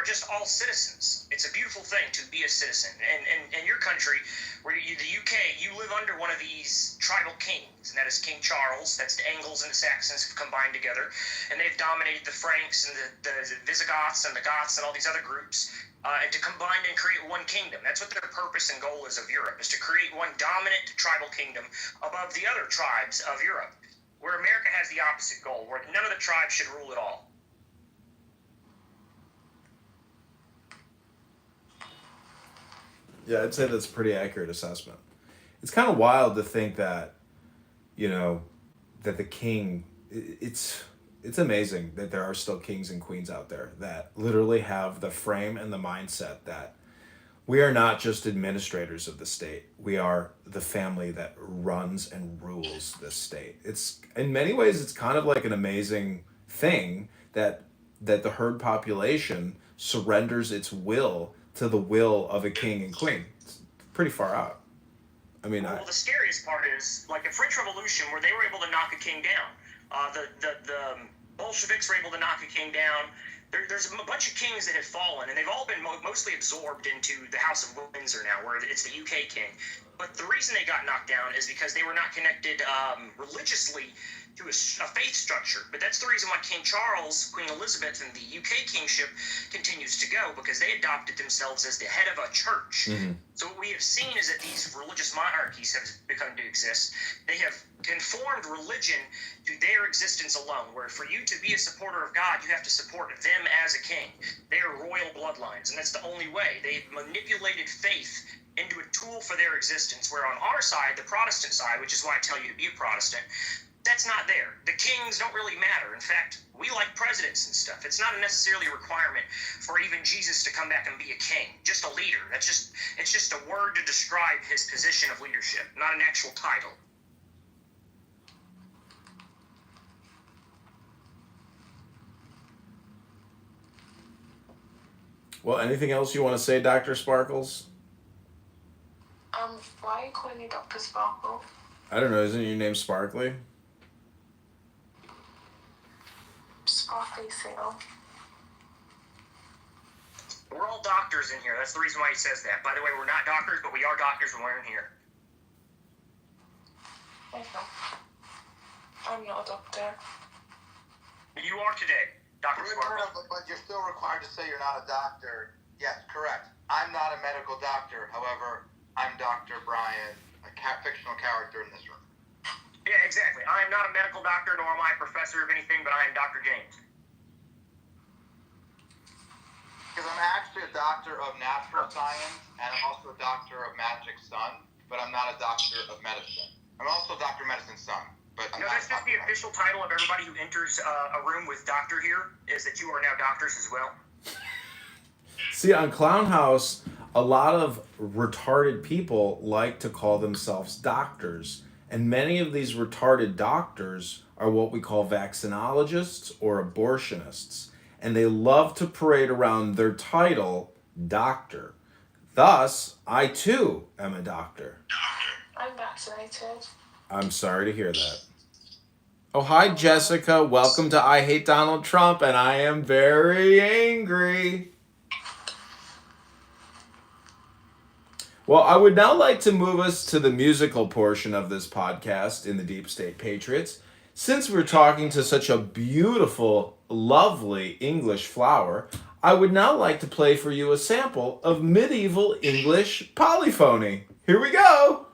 just all citizens. It's a beautiful thing to be a citizen. And your country, the UK, you live under one of these tribal kings, and that is King Charles. That's the Angles and the Saxons have combined together, and they've dominated the Franks and the Visigoths and the Goths and all these other groups, and to combine and create one kingdom. That's what their purpose and goal is of Europe, is to create one dominant tribal kingdom above the other tribes of Europe, where America has the opposite goal, where none of the tribes should rule at all. Yeah, I'd say that's a pretty accurate assessment. It's kind of wild to think that, that the king, it's amazing that there are still kings and queens out there that literally have the frame and the mindset that we are not just administrators of the state. We are the family that runs and rules this state. It's, in many ways, it's kind of like an amazing thing that the herd population surrenders its will to the will of a king and queen. It's pretty far out. I mean, the scariest part is, like the French Revolution, where they were able to knock a king down. The Bolsheviks were able to knock a king down. There's a bunch of kings that have fallen, and they've all been mostly absorbed into the House of Windsor now, where it's the UK king. But the reason they got knocked down is because they were not connected religiously to a faith structure. But that's the reason why King Charles, Queen Elizabeth, and the UK kingship continues to go, because they adopted themselves as the head of a church. Mm-hmm. So what we have seen is that these religious monarchies have become to exist. They have conformed religion to their existence alone, where for you to be a supporter of God, you have to support them as a king. They are royal bloodlines, and that's the only way. They've manipulated faith into a tool for their existence, where on our side, the Protestant side, which is why I tell you to be a Protestant, that's not there. The kings don't really matter. In fact, we like presidents and stuff. It's not necessarily a requirement for even Jesus to come back and be a king, just a leader. It's just a word to describe his position of leadership, not an actual title. Well, anything else you want to say, Dr. Sparkles? Why are you calling me Dr. Sparkle? I don't know. Isn't your name Sparkly? Sparkly Seal. We're all doctors in here. That's the reason why he says that. By the way, we're not doctors, but we are doctors when we're in here. Okay. I'm not a doctor. You are today, Dr. Sparkle. But you're still required to say you're not a doctor. Yes, correct. I'm not a medical doctor. However, I'm Dr. Brian, a fictional character in this room. Yeah, exactly. I am not a medical doctor, nor am I a professor of anything, but I am Dr. James. Because I'm actually a doctor of natural science, and I'm also a doctor of magic's son, but I'm not a doctor of medicine. I'm also Dr. Medicine's son, but I'm not. That's just the official title of everybody who enters a room with doctor here, is that you are now doctors as well. See, on Clown House, a lot of retarded people like to call themselves doctors. And many of these retarded doctors are what we call vaccinologists or abortionists. And they love to parade around their title, doctor. Thus, I too am a doctor. I'm vaccinated. I'm sorry to hear that. Oh, hi, Jessica. Welcome to I Hate Donald Trump, and I am very angry. Well, I would now like to move us to the musical portion of this podcast in the Deep State Patriots. Since we're talking to such a beautiful, lovely English flower, I would now like to play for you a sample of medieval English polyphony. Here we go!